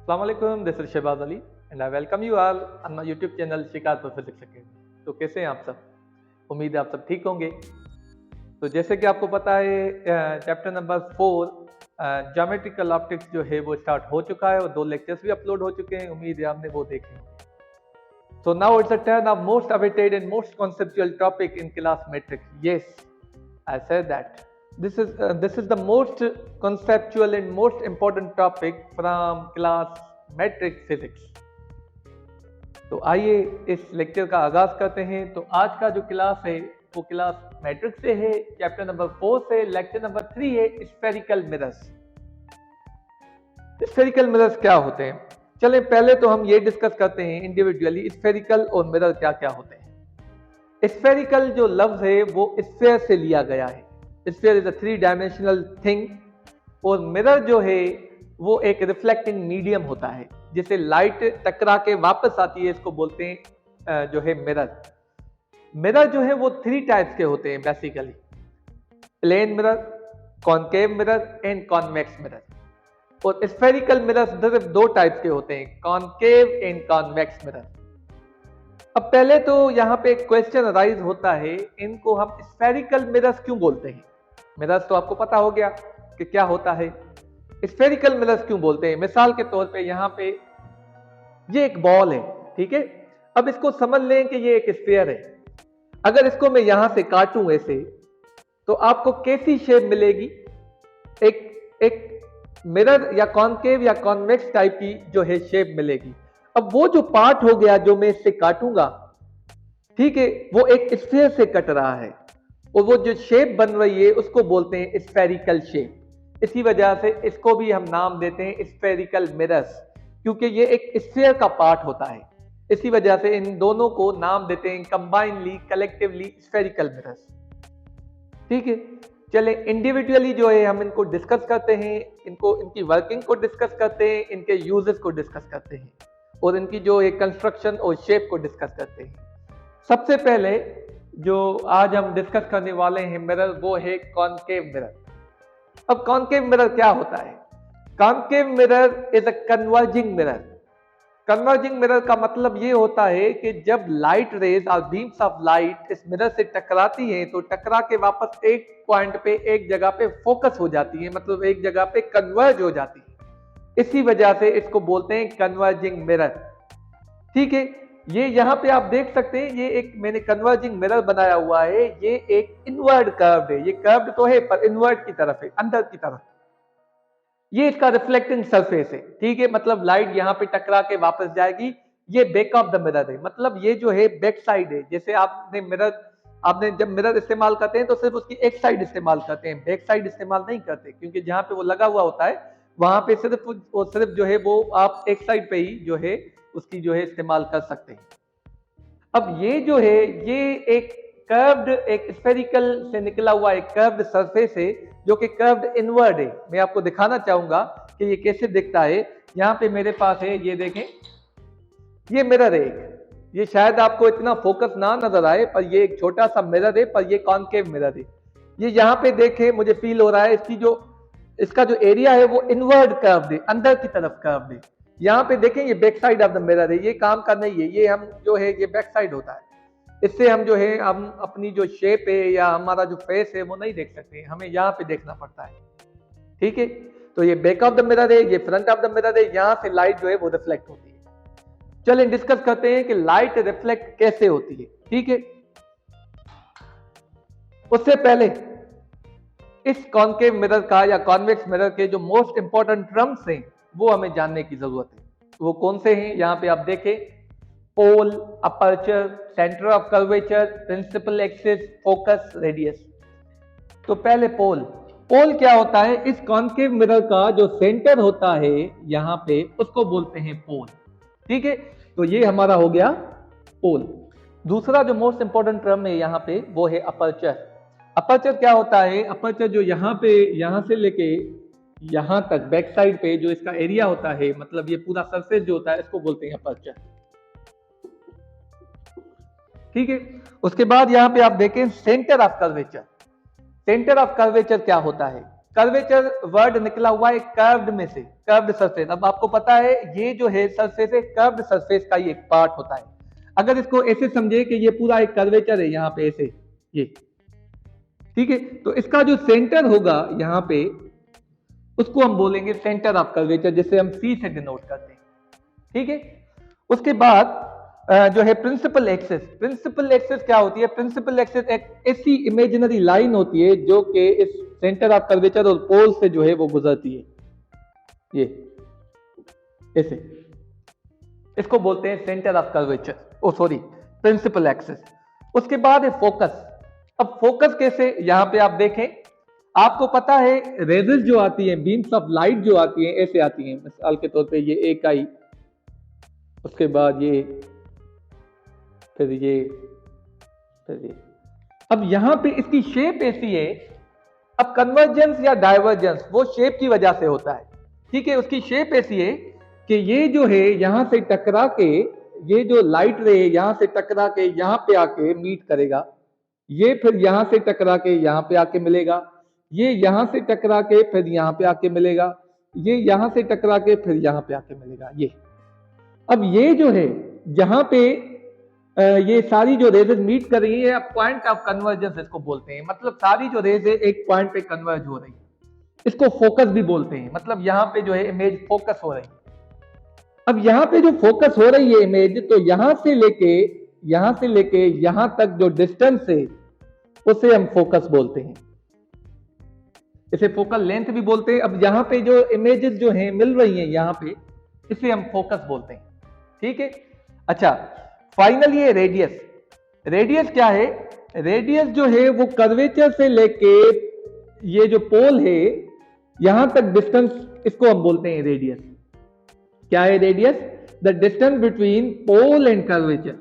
Assalamu alaikum, this is Shehbaz Ali and I welcome you all on my YouTube channel Shikarpur physics academy. तो कैसे हैं आप सब? उम्मीद है आप सब ठीक होंगे। तो जैसे कि आपको पता है चैप्टर नंबर 4 ज्योमेट्रिकल ऑप्टिक्स जो है वो स्टार्ट हो चुका है और 2 लेक्चर्स भी अपलोड हो चुके हैं। उम्मीद है आपने वो देखे होंगे। So now it's a turn of most awaited and most conceptual topic in class metric. Yes, I said that. This is the most conceptual and most important topic from class metric physics. तो आइए इस lecture का आगाज करते हैं। तो आज का जो क्लास है वो क्लास मैट्रिक से है, चैप्टर नंबर 4 से। लेक्चर नंबर 3 है स्फेरिकल मिरर्स। स्फेरिकल मिरर्स क्या होते हैं? चलें पहले तो हम ये डिस्कस करते हैं इंडिविजुअली स्फेरिकल और मिरर क्या क्या होते हैं। स्फेरिकल जो लफ्ज है वो स्फेयर से लिया गया है। Sphere is a 3 dimensional thing और मिरर जो है वो एक रिफ्लेक्टिंग मीडियम होता है जिसे लाइट टकरा के वापस आती है, इसको बोलते हैं जो है मिरर। मिरर जो है वो 3 टाइप्स के होते हैं basically, plane mirror, concave mirror and convex mirror. और स्फेरिकल मिरर सिर्फ 2 टाइप्स के होते हैं, कॉनकेव एंड कॉन्वेक्स मिरर। अब पहले तो यहाँ पे क्वेश्चन अराइज होता है, इनको हम स्फेरिकल मिरर्स क्यों बोलते हैं? मिरर्स तो आपको पता हो गया कि क्या होता है, स्फेरिकल मिरर्स क्यों बोलते हैं? मिसाल के तौर पे यहाँ पे ये एक बॉल है, ठीक है। अब इसको समझ लें कि ये एक स्फेयर है। अगर इसको मैं यहां से काटूं ऐसे तो आपको कैसी शेप मिलेगी? एक मिरर या कॉनकेव या कॉन्वेक्स टाइप की जो है शेप मिलेगी। अब वो जो पार्ट हो गया जो मैं इससे काटूंगा, ठीक है, वो एक स्फेयर से कट रहा है और वो जो शेप बन रही है उसको बोलते हैं स्फेरिकल शेप। इसी वजह से इसको भी हम नाम देते हैं स्फेरिकल मिरर्स, क्योंकि ये एक स्फेयर का पार्ट होता है। इसी वजह से इन दोनों को नाम देते हैं कंबाइनली, कलेक्टिवली स्फेरिकल मिरर्स, ठीक है। चले इंडिविजुअली जो है हम इनको डिस्कस करते हैं, इनकी वर्किंग को डिस्कस करते हैं, इनके यूजेस को डिस्कस करते हैं और इनकी जो है कंस्ट्रक्शन और शेप को डिस्कस करते हैं। सबसे पहले जो आज हम डिस्कस करने वाले हैं मिरर, वो है कॉनकेव मिरर। अब कॉनकेव मिरर क्या होता है? Concave mirror is a converging mirror. Converging mirror का मतलब ये होता है कि जब लाइट रेज और बीम्स ऑफ लाइट इस मिरर से टकराती हैं तो टकरा के वापस एक पॉइंट पे, एक जगह पे फोकस हो जाती है, मतलब एक जगह पे कन्वर्ज हो जाती है। इसी वजह से इसको बोलते हैं कन्वर्जिंग मिरर, ठीक है। ये यहाँ पे आप देख सकते हैं, ये एक मैंने कन्वर्जिंग मिरर बनाया हुआ है। ये एक इनवर्ड कर्व है, ये कर्व तो है पर इनवर्ड की तरफ है, अंदर की तरफ। ये इसका रिफ्लेक्टिंग सरफेस है, ठीक है, मतलब लाइट यहाँ पे टकरा के वापस जाएगी। ये बैक ऑफ द मिरर है, मतलब ये जो है बैक साइड है। जैसे आपने जब मिरर इस्तेमाल करते हैं तो सिर्फ उसकी एक साइड इस्तेमाल करते हैं, बैक साइड इस्तेमाल नहीं करते, क्योंकि जहां पे वो लगा हुआ होता है वहां पे सिर्फ जो है वो आप एक साइड पे ही जो है उसकी जो है इस्तेमाल कर सकते हैं। अब ये जो है ये एक कर्व्ड, एक स्फेरिकल से निकला हुआ एक कर्व्ड सरफेस है जो कि कर्व्ड इनवर्ड है। मैं आपको दिखाना चाहूंगा कि ये कैसे दिखता है। यहाँ पे मेरे पास है, ये देखें, ये मिरर है एक। ये शायद आपको इतना फोकस ना नजर आए पर ये एक छोटा सा मिरर है, पर ये कॉनकेव मिरर है। ये यहाँ पे देखें, मुझे फील हो रहा है इसका जो एरिया है वो इनवर्ड कर्व्ड है, अंदर की तरफ कर्व्ड है। यहाँ पे देखें ये back side of the mirror है, ये काम का नहीं है, ये हम जो है ये बैक साइड होता है। इससे हम जो है हम अपनी जो शेप है या हमारा जो फेस है वो नहीं देख सकते, हमें यहाँ पे देखना पड़ता है, ठीक है। तो ये बैक ऑफ द मिरर है, ये फ्रंट ऑफ द मिरर है, यहाँ से लाइट जो है वो रिफ्लेक्ट होती है। चलिए डिस्कस करते हैं कि लाइट रिफ्लेक्ट कैसे होती है, ठीक है। उससे पहले इस कॉनकेव मिरर का या कॉन्वेक्स मिरर के जो मोस्ट इंपॉर्टेंट टर्म्स हैं वो हमें जानने की जरूरत है। वो कौन से हैं? यहाँ पे आप देखें, pole, aperture, centre of curvature, principal axis, focus, radius. तो पहले पोल क्या होता है? इस कॉनकेव मिरर का जो सेंटर होता है यहाँ पे उसको बोलते हैं पोल, ठीक है। तो ये हमारा हो गया पोल। दूसरा जो मोस्ट इंपॉर्टेंट टर्म है यहाँ पे वो है अपर्चर। अपर्चर क्या होता है? अपर्चर जो यहाँ से लेके यहां तक बैक साइड पे जो इसका एरिया होता है, मतलब ये पूरा सरफेस जो होता है, इसको बोलते हैं अपर्चर, ठीक है। उसके बाद यहाँ पे आप देखें centre of curvature. Centre of curvature क्या होता है? कर्वेचर वर्ड निकला हुआ है कर्व्ड में से, कर्व्ड सरफेस। अब आपको पता है ये जो है सरफेस है, कर्व्ड सरफेस का ही एक पार्ट होता है। अगर इसको ऐसे समझे कि ये पूरा एक कर्वेचर है यहाँ पे ऐसे, ये ठीक है, तो इसका जो सेंटर होगा यहाँ पे उसको हम बोलेंगे सेंटर ऑफ कर्वेचर, जिसे हम सी से डिनोट करते हैं, ठीक है। उसके बाद जो है प्रिंसिपल एक्सिस, प्रिंसिपल एक्सिस क्या होती है? प्रिंसिपल एक्सिस एक ऐसी इमेजिनरी लाइन होती है जो कि इस सेंटर ऑफ कर्वेचर और पोल से जो है वो गुजरती है, ये ऐसे, इसको बोलते हैं centre of curvature, oh sorry principal axis. उसके बाद है फोकस। अब फोकस कैसे? यहां पे आप देखें, आपको पता है रेजेस जो आती है, बीम्स ऑफ लाइट जो आती है ऐसे आती है, मिसाल के तौर पे ये एक आई, उसके बाद ये, फिर ये, फिर ये। अब यहां पे इसकी शेप ऐसी है। अब कन्वर्जेंस या डाइवर्जेंस वो शेप की वजह से होता है, ठीक है। उसकी शेप ऐसी है कि ये जो है यहां से टकरा के, ये जो लाइट रे यहां से टकरा के यहां पे आके मीट करेगा, ये फिर यहां से टकरा के यहां पे आके मिलेगा, ये यहां से टकरा के फिर यहां पे आके मिलेगा, ये यहां से टकरा के फिर यहां पे आके मिलेगा, ये। अब ये जो है जहां पे ये सारी जो रेजेस मीट कर रही है, पॉइंट ऑफ कन्वर्जेंस इसको बोलते हैं। मतलब सारी जो रेज है एक पॉइंट पे कन्वर्ज हो रही है, इसको फोकस भी बोलते हैं। मतलब यहाँ पे जो है इमेज फोकस हो रही है। अब यहाँ पे जो फोकस हो रही है इमेज, तो यहां से लेके यहां तक जो डिस्टेंस है उसे हम फोकस बोलते हैं, इसे फोकल लेंथ भी बोलते हैं। अब यहाँ पे जो इमेजेस जो हैं मिल रही हैं यहाँ पे, इसे हम फोकस बोलते हैं, ठीक है। अच्छा, फाइनली ये रेडियस। रेडियस क्या है? रेडियस जो है वो कर्वेचर से लेके ये जो पोल है यहां तक डिस्टेंस, इसको हम बोलते हैं रेडियस। क्या है radius? The distance between pole and curvature.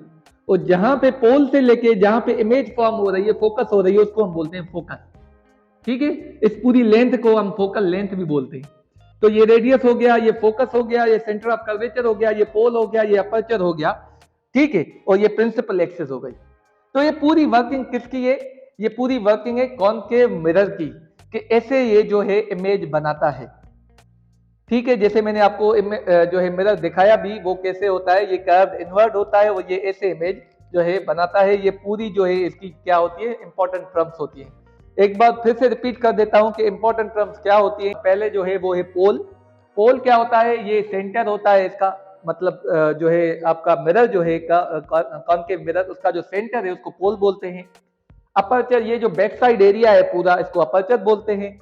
और जहां पे पोल से लेके जहां पे इमेज फॉर्म हो रही है, फोकस हो रही है, उसको हम बोलते हैं फोकस, ठीक है। इस पूरी लेंथ को हम फोकल लेंथ भी बोलते हैं। तो ये रेडियस हो गया, ये फोकस हो गया, ये सेंटर ऑफ कर्वेचर हो गया, ये पोल हो गया, ये अपर्चर हो गया, ठीक है। और ये प्रिंसिपल एक्सिस हो गई। तो ये पूरी वर्किंग किसकी है? ये पूरी वर्किंग है कॉनकेव मिरर की, कि ऐसे ये जो है इमेज बनाता है, ठीक है। जैसे मैंने आपको जो है मिरर दिखाया भी, वो कैसे होता है, ये कर्व इनवर्ट होता है, वो ये ऐसे इमेज जो है बनाता है। ये पूरी जो है इसकी क्या होती है? इंपॉर्टेंट टर्म्स होती है। एक बार फिर से रिपीट कर देता हूं कि इंपॉर्टेंट टर्म्स क्या होती है। पहले जो है वो है पोल। पोल क्या होता है? ये सेंटर होता है इसका, मतलब जो है आपका मिरर जो है कॉनकेव मिरर, उसका जो सेंटर है उसको पोल बोलते हैं। अपर्चर, ये जो बैक साइड एरिया है पूरा, इसको अपर्चर बोलते हैं।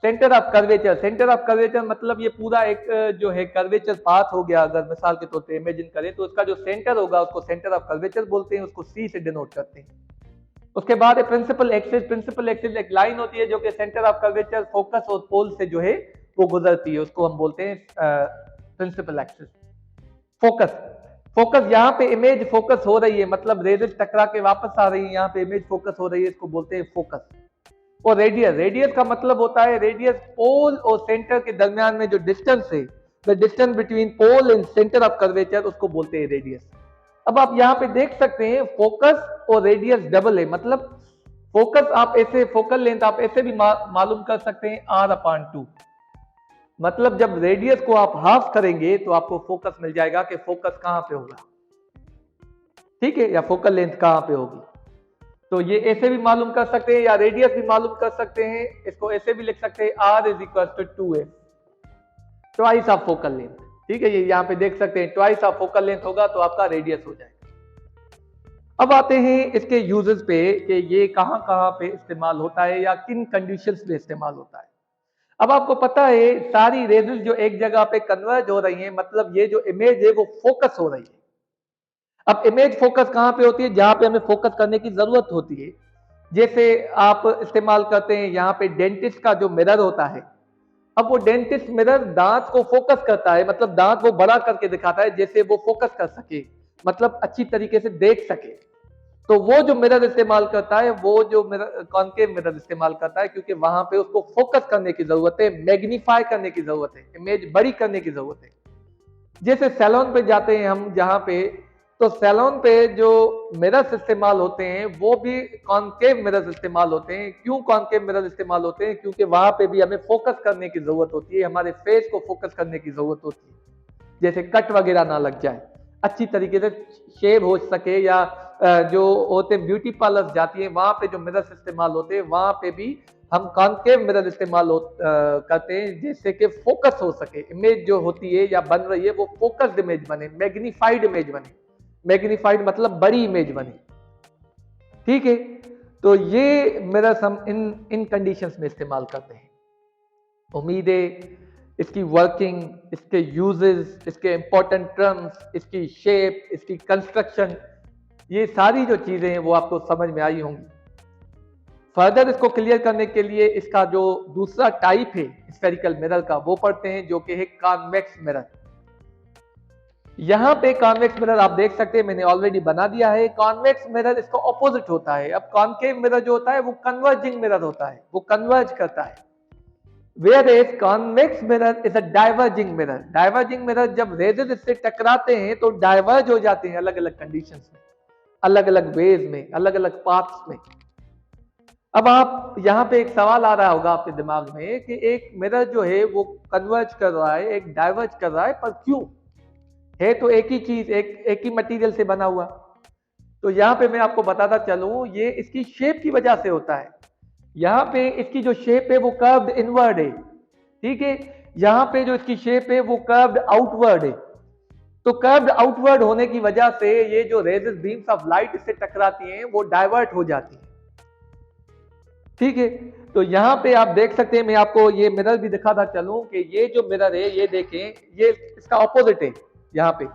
Centre of curvature, centre of curvature मतलब ये पूरा एक जो है कर्वेचर पाथ हो गया, अगर मिसाल के तौर पे इमेजिन करें तो उसका जो सेंटर होगा उसको सेंटर ऑफ कर्वेचर बोलते हैं, उसको सी से डिनोट करते हैं। उसके बाद है प्रिंसिपल एक्सिस। प्रिंसिपल एक्सिस एक लाइन होती है जो कि सेंटर ऑफ कर्वेचर, फोकस और पोल से जो है वो गुजरती है, उसको हम बोलते हैं प्रिंसिपल एक्सिस। फोकस, फोकस यहाँ पे इमेज फोकस हो रही है, मतलब रेजेस टकरा के वापस आ रही है, यहाँ पे इमेज फोकस हो रही है, इसको बोलते हैं फोकस। और रेडियस, रेडियस का मतलब होता है, रेडियस पोल और सेंटर के दरमियान में जो डिस्टेंस है, the distance between pole and centre of curvature, उसको बोलते हैं रेडियस। अब आप यहाँ पे देख सकते हैं फोकस और रेडियस डबल है, मतलब फोकस आप ऐसे, फोकल लेंथ आप ऐसे भी मालूम कर सकते हैं r/2। मतलब जब रेडियस को आप हाफ करेंगे तो आपको फोकस मिल जाएगा कि फोकस कहां पे होगा, ठीक है, या फोकल लेंथ कहां पे होगी। तो ये ऐसे भी मालूम कर सकते हैं या रेडियस भी मालूम कर सकते हैं। इसको ऐसे भी लिख सकते हैं, r = 2f, twice of focal length, ठीक है। ये यहाँ पे देख सकते हैं, ट्वाइस ऑफ फोकल लेंथ होगा तो आपका रेडियस हो जाएगा। अब आते हैं इसके यूजेस पे कि ये कहां कहां पे इस्तेमाल होता है या किन कंडीशंस में इस्तेमाल होता है। अब आपको पता है सारी रेजेस जो एक जगह पे कन्वर्ज हो रही हैं, मतलब ये जो इमेज है वो फोकस हो रही है। अब इमेज फोकस कहां पे होती है? जहां पे हमें फोकस करने की जरूरत होती है। जैसे आप इस्तेमाल करते हैं यहाँ पे डेंटिस्ट का जो मिरर होता है। अब वो डेंटिस्ट मिरर दांत को फोकस करता है, मतलब दांत वो बड़ा करके दिखाता है जैसे वो फोकस कर सके, मतलब अच्छी तरीके से देख सके। तो वो जो मिरर इस्तेमाल करता है, वो जो मिरर कॉनकेव मिरर इस्तेमाल करता है, क्योंकि वहां पे उसको फोकस करने की जरूरत है, मैग्नीफाई करने की जरूरत है, इमेज बड़ी करने की जरूरत है। जैसे सैलून पे जाते हैं हम जहां पे, तो सैलून पे जो मिरर्स इस्तेमाल होते हैं वो भी कॉनकेव मिरर्स इस्तेमाल होते हैं। क्यों कॉनकेव मिरर इस्तेमाल होते हैं? क्योंकि वहां पे भी हमें फोकस करने की जरूरत होती है, हमारे फेस को फोकस करने की जरूरत होती है, जैसे कट वगैरह ना लग जाए, अच्छी तरीके से शेव हो सके, या जो होते ब्यूटी पार्लर जाती है वहां पे जो मिरर्स इस्तेमाल होते हैं वहां पे भी हम कॉनकेव मिरर इस्तेमाल करते हैं, जिससे कि फोकस हो सके, इमेज जो होती है या बन रही है वो फोकस्ड इमेज बने, मैग्नीफाइड इमेज बने। मैग्नीफाइड मतलब बड़ी इमेज बने, ठीक है। तो ये मिरर्स हम इन कंडीशंस में इस्तेमाल करते हैं। उम्मीद है इसकी वर्किंग, इसके यूजेस, इसके इंपॉर्टेंट टर्म्स, इसकी शेप, इसकी कंस्ट्रक्शन, ये सारी जो चीजें हैं वो आपको समझ में आई होंगी। फर्दर इसको क्लियर करने के लिए इसका जो दूसरा टाइप है स्फेरिकल मिरर का वो पढ़ते हैं, जो कि है कॉन्वेक्स मिरर। यहां पे कॉन्वेक्स मिरर आप देख सकते हैं, मैंने ऑलरेडी बना दिया है। कॉन्वेक्स मिरर इसका ऑपोजिट होता है। अब कॉनकेव मिरर जो होता है वो कन्वर्जिंग मिरर होता है, वो कन्वर्ज करता है। Whereas convex mirror is a diverging mirror. Diverging mirror जब रेजेस इससे टकराते हैं तो डाइवर्ज हो जाते हैं अलग अलग कंडीशंस में, अलग अलग वेज में, अलग अलग पाथ्स में। अब आप यहाँ पे एक सवाल आ रहा होगा आपके दिमाग में कि एक मिरर जो है वो कन्वर्ज कर रहा है, एक डाइवर्ज कर रहा है, पर क्यों? है तो एक ही चीज, एक ही मटेरियल से बना हुआ। तो यहाँ पे मैं आपको बताता चलूं, ये इसकी शेप की वजह से होता है। यहाँ पे इसकी जो शेप है वो कर्व्ड इनवर्ड है, ठीक है। यहाँ पे जो इसकी शेप है वो कर्व्ड आउटवर्ड है। तो कर्व्ड आउटवर्ड होने की वजह से ये जो रेजेस बीम्स ऑफ लाइट इससे टकराती हैं वो डाइवर्ट हो जाती हैं, ठीक है। तो यहाँ पे आप देख सकते हैं, मैं आपको ये मिरर भी दिखाता चलूं कि ये जो मिरर है ये देखें, ये इसका ऑपोजिट है। यहाँ पे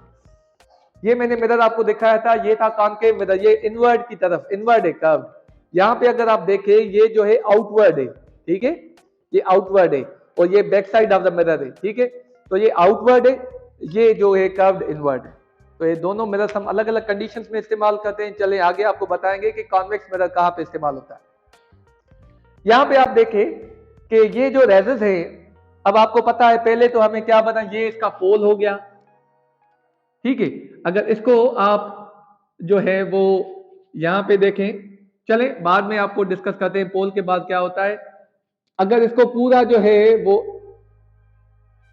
ये मैंने मिरर आपको दिखाया था, ये था कॉनकेव मिरर, ये इनवर्ड की तरफ, इनवर्ड है कर्व्ड। यहाँ पे अगर आप देखें ये जो है आउटवर्ड है, ठीक है, ये आउटवर्ड है, और ये back side of the mirror है, ठीक है। तो ये आउटवर्ड है, ये जो है कर्व्ड इनवर्ड है। तो ये दोनों मिरर्स हम अलग अलग कंडीशंस में इस्तेमाल करते हैं। चले आगे आपको बताएंगे कि कॉन्वेक्स मिरर कहाँ पे इस्तेमाल होता है। यहाँ पे आप देखें कि ये जो रेजेस है, अब आपको पता है पहले तो हमें क्या बना, ये इसका पोल हो गया, ठीक है। अगर इसको आप जो है वो यहाँ पे देखें, चले बाद में आपको डिस्कस करते हैं पोल के बाद क्या होता है। अगर इसको पूरा जो है वो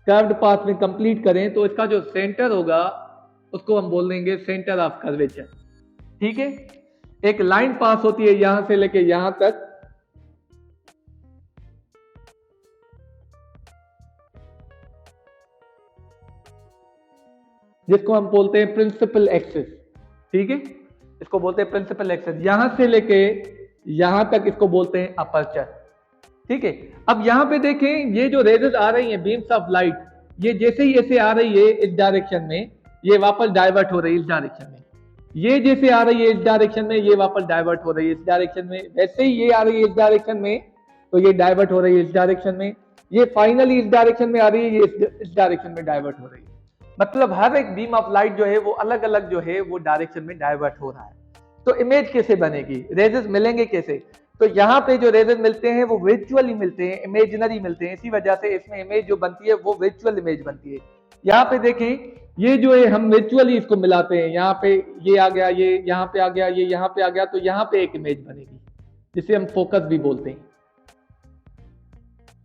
कर्व्ड पाथ में कंप्लीट करें तो इसका जो सेंटर होगा उसको हम बोल देंगे सेंटर ऑफ कर्वेचर, ठीक है। एक लाइन पास होती है यहां से लेके यहां तक, जिसको हम बोलते हैं प्रिंसिपल एक्सिस, ठीक है। इसको बोलते हैं प्रिंसिपल एक्सिस। यहां से लेके यहां तक इसको बोलते हैं अपर्चर, ठीक है। अब यहां पे देखें, ये जो रेजेस आ रही हैं बीम्स ऑफ लाइट, ये जैसे ही ऐसे आ रही है इस डायरेक्शन में, ये वापस डाइवर्ट हो रही है इस डायरेक्शन में। ये जैसे आ रही है इस डायरेक्शन में, ये वापस डाइवर्ट हो रही है इस डायरेक्शन में। वैसे ही ये आ रही है इस डायरेक्शन में, तो ये डाइवर्ट हो रही है इस डायरेक्शन में। ये फाइनली इस डायरेक्शन में आ रही है, ये इस डायरेक्शन में डाइवर्ट हो रही है। मतलब हर एक बीम ऑफ लाइट जो है वो अलग अलग जो है वो डायरेक्शन में डाइवर्ट हो रहा है। तो इमेज कैसे बनेगी, रेजेस मिलेंगे कैसे? तो यहाँ पे जो रेजेस मिलते हैं वो वर्चुअली मिलते हैं, इमेजिनरी मिलते हैं। इसी वजह से इसमें इमेज जो बनती है वो वर्चुअल इमेज बनती है। यहाँ पे देखें, ये जो है हम वर्चुअली इसको मिलाते हैं। यहाँ पे ये आ गया, ये यहाँ पे आ गया, ये यहाँ पे आ गया, तो यहाँ पे एक इमेज बनेगी जिसे हम फोकस भी बोलते हैं,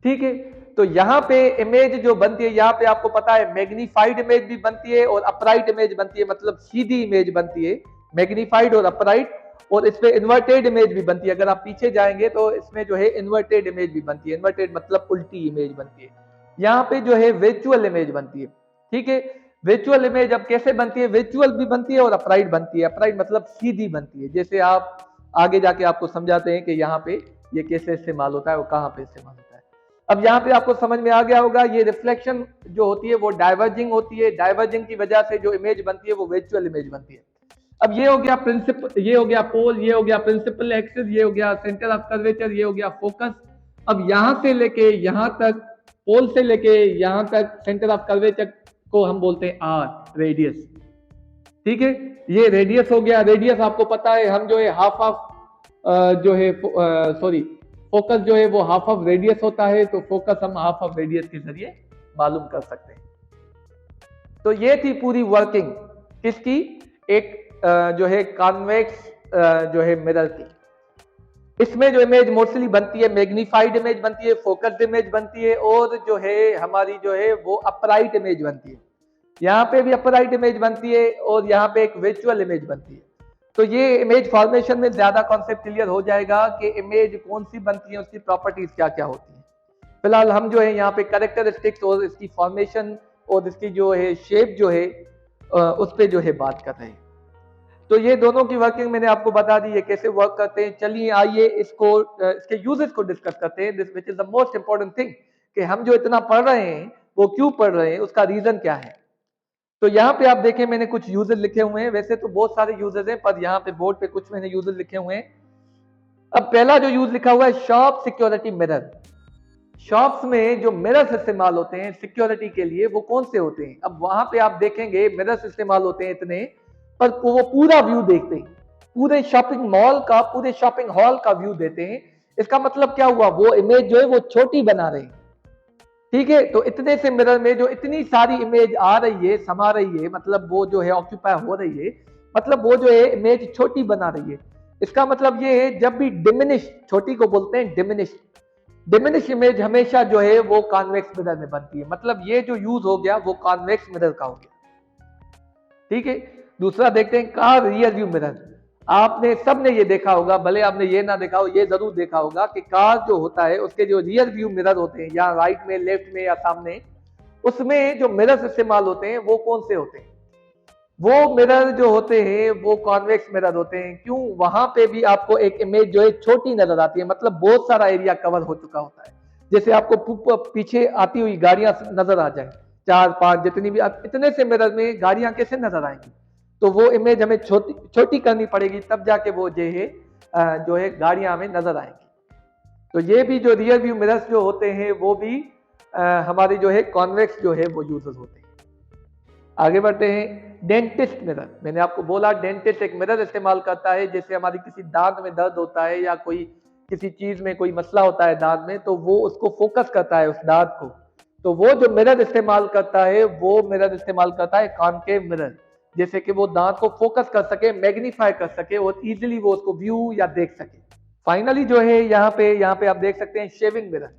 ठीक है। तो यहाँ पे इमेज जो बनती है, यहाँ पे आपको पता है मैग्नीफाइड इमेज भी बनती है और अपराइट इमेज बनती है, मतलब सीधी इमेज बनती है, मैग्नीफाइड और अपराइट। और इसमें इन्वर्टेड इमेज भी बनती है। अगर आप पीछे जाएंगे तो इसमें जो है इन्वर्टेड इमेज भी बनती है। इन्वर्टेड मतलब उल्टी इमेज बनती है। यहाँ पे जो है वर्चुअल इमेज बनती है, ठीक है। वर्चुअल इमेज अब कैसे बनती है? वर्चुअल भी बनती है और अपराइट बनती है। अपराइट मतलब सीधी बनती है। जैसे आप आगे जाके आपको समझाते हैं कि यहाँ पे ये कैसे इस्तेमाल होता है और कहाँ पे इस्तेमाल होता है। अब यहाँ पे आपको समझ में आ गया होगा, ये रिफ्लेक्शन जो होती है वो डाइवर्जिंग होती है। डाइवर्जिंग की वजह से जो इमेज बनती है वो वर्चुअल इमेज बनती है। अब ये हो गया प्रिंसिपल, ये हो गया पोल, ये हो गया प्रिंसिपल एक्सिस, ये हो गया सेंटर ऑफ कर्वेचर, ये हो गया फोकस। अब यहां से लेके यहां तक, पोल से लेके यहां तक सेंटर ऑफ कर्वेचर को हम बोलते हैं आर, रेडियस, ठीक है। ये रेडियस हो गया। रेडियस आपको पता है, हम जो है हाफ ऑफ जो है सॉरी फोकस जो है वो हाफ ऑफ रेडियस होता है, तो फोकस हम हाफ ऑफ रेडियस के जरिए मालूम कर सकते हैं। तो ये थी पूरी वर्किंग किसकी? एक जो है कॉन्वेक्स जो है मिरर की। इसमें जो इमेज मोस्टली बनती है मैग्नीफाइड इमेज बनती है, फोकस्ड इमेज बनती है, और जो है हमारी जो है वो अपराइट इमेज बनती है। यहाँ पे भी अपराइट इमेज बनती है और यहाँ पे एक वर्चुअल इमेज बनती है। तो ये इमेज फॉर्मेशन में ज्यादा कॉन्सेप्ट क्लियर हो जाएगा कि इमेज कौन सी बनती है, उसकी प्रॉपर्टीज क्या क्या होती है। फिलहाल हम जो है यहाँ पे कैरेक्टरिस्टिक्स और इसकी फॉर्मेशन और इसकी जो है शेप जो है उस पर जो है बात कर रहे हैं। तो ये दोनों की वर्किंग मैंने आपको बता दी है कैसे वर्क करते हैं। चलिए आइए इसको इसके यूजेस को डिस्कस करते हैं। This which is the most important thing कि हम जो इतना पढ़ रहे हैं वो क्यों पढ़ रहे हैं, उसका रीजन क्या है। तो यहाँ पे आप देखें मैंने कुछ यूजेस लिखे हुए हैं, वैसे तो बहुत सारे यूजेस हैं पर यहाँ पे बोर्ड पे कुछ मैंने यूजेस लिखे हुए हैं। अब पहला जो यूज लिखा हुआ है शॉप सिक्योरिटी मिरर। शॉप्स में जो मिरर्स इस्तेमाल होते हैं सिक्योरिटी के लिए वो कौन से होते हैं। अब वहां पे आप देखेंगे मिरर्स इस्तेमाल होते हैं इतने, पर वो पूरा व्यू देखते हैं, पूरे शॉपिंग मॉल का, पूरे शॉपिंग हॉल का व्यू देते हैं। इसका मतलब क्या हुआ, वो इमेज जो है वो छोटी बना रहे हैं। ठीक है, तो इतने से मिरर में जो इतनी सारी इमेज आ रही है, समा रही है, मतलब वो जो है ऑक्यूपाई हो रही है, मतलब वो जो है इमेज छोटी बना रही है। इसका मतलब ये है जब भी डिमिनिश, छोटी को बोलते हैं डिमिनिश इमेज हमेशा जो है वो कॉन्वेक्स मिरर में बनती है। मतलब ये जो यूज हो गया वो कॉन्वेक्स मिरर का हो गया। ठीक है, दूसरा देखते हैं कार रियर व्यू मिरर। आपने सबने ये देखा होगा, भले आपने ये ना देखा हो, ये जरूर देखा होगा कि कार जो होता है उसके जो रियर व्यू मिरर होते हैं, या राइट में, लेफ्ट में या सामने, उसमें जो मिरर्स इस्तेमाल होते हैं वो कौन से होते हैं। वो मिरर जो होते हैं वो कॉन्वेक्स मिरर होते हैं। क्यों, वहां पे भी आपको एक इमेज जो है छोटी नजर आती है, मतलब बहुत सारा एरिया कवर हो चुका होता है। जैसे आपको पीछे आती हुई गाड़ियां नजर आ जाए, 4-5 जितनी भी, इतने से मिरर में गाड़ियां कैसे नजर आएंगी। तो वो इमेज हमें छोटी करनी पड़ेगी, तब जाके वो जो है गाड़ियां हमें नजर आएंगी। तो ये भी जो रियर व्यू मिरर्स जो होते हैं वो भी हमारे जो है कॉन्वेक्स जो है वो यूजर्स होते हैं। आगे बढ़ते हैं डेंटिस्ट मिरर। मैंने आपको बोला डेंटिस्ट एक मिरर इस्तेमाल करता है, जैसे हमारी किसी दांत में दर्द होता है या कोई किसी चीज में कोई मसला होता है दांत में, तो वो उसको फोकस करता है उस दांत को। तो वो जो मिरर इस्तेमाल करता है वो मिरर इस्तेमाल करता है कॉनकेव मिरर, जैसे कि वो दांत को फोकस कर सके, मैग्नीफाई कर सके और इजीली वो उसको व्यू या देख सके। फाइनली जो है यहाँ पे आप देख सकते हैं शेविंग मिरर।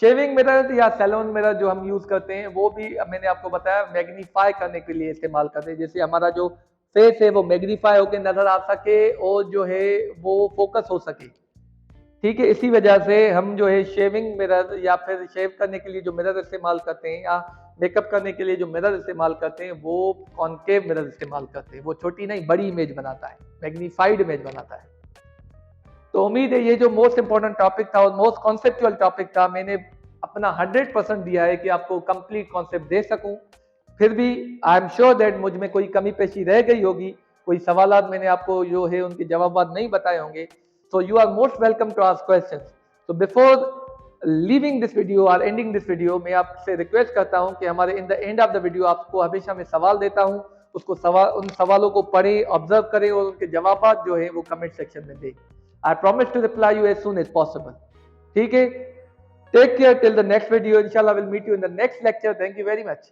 शेविंग मिरर या सैलून मिरर जो हम यूज करते हैं वो भी मैंने आपको बताया मैग्नीफाई करने के लिए इस्तेमाल करते हैं, जैसे हमारा जो फेस है वो मैग्नीफाई होकर नजर आ सके और जो है वो फोकस हो सके। ठीक है, इसी वजह से हम जो है शेविंग मिरर या फिर शेव करने के लिए जो मिरर इस्तेमाल करते हैं या मेकअप करने के लिए जो मिरर इस्तेमाल करते हैं वो कॉनकेव मिरर इस्तेमाल करते हैं। वो छोटी नहीं बड़ी इमेज बनाता है, मैग्नीफाइड इमेज बनाता है। तो उम्मीद है ये जो मोस्ट इंपॉर्टेंट टॉपिक था और मोस्ट कॉन्सेप्चुअल टॉपिक था, मैंने अपना 100% दिया है कि आपको कंप्लीट कॉन्सेप्ट दे सकूं। फिर भी आई एम श्योर दैट मुझ में कोई कमी पेशी रह गई होगी, कोई सवालात मैंने आपको जो है उनके जवाब नहीं बताए होंगे। So you are most welcome to ask questions. So before leaving this video or ending this video, मैं आपसे रिक्वेस्ट करता हूं कि हमारे in the end of the video आपको हमेशा मैं सवाल देता हूं, उसको उन सवालों को पढ़ें, ऑब्जर्व करें और उनके जवाब जो है वो कमेंट सेक्शन में दें। I promise to reply you as soon as possible. ठीक है, take care till the next video. Inshallah we'll meet you in the next lecture. Thank you very much.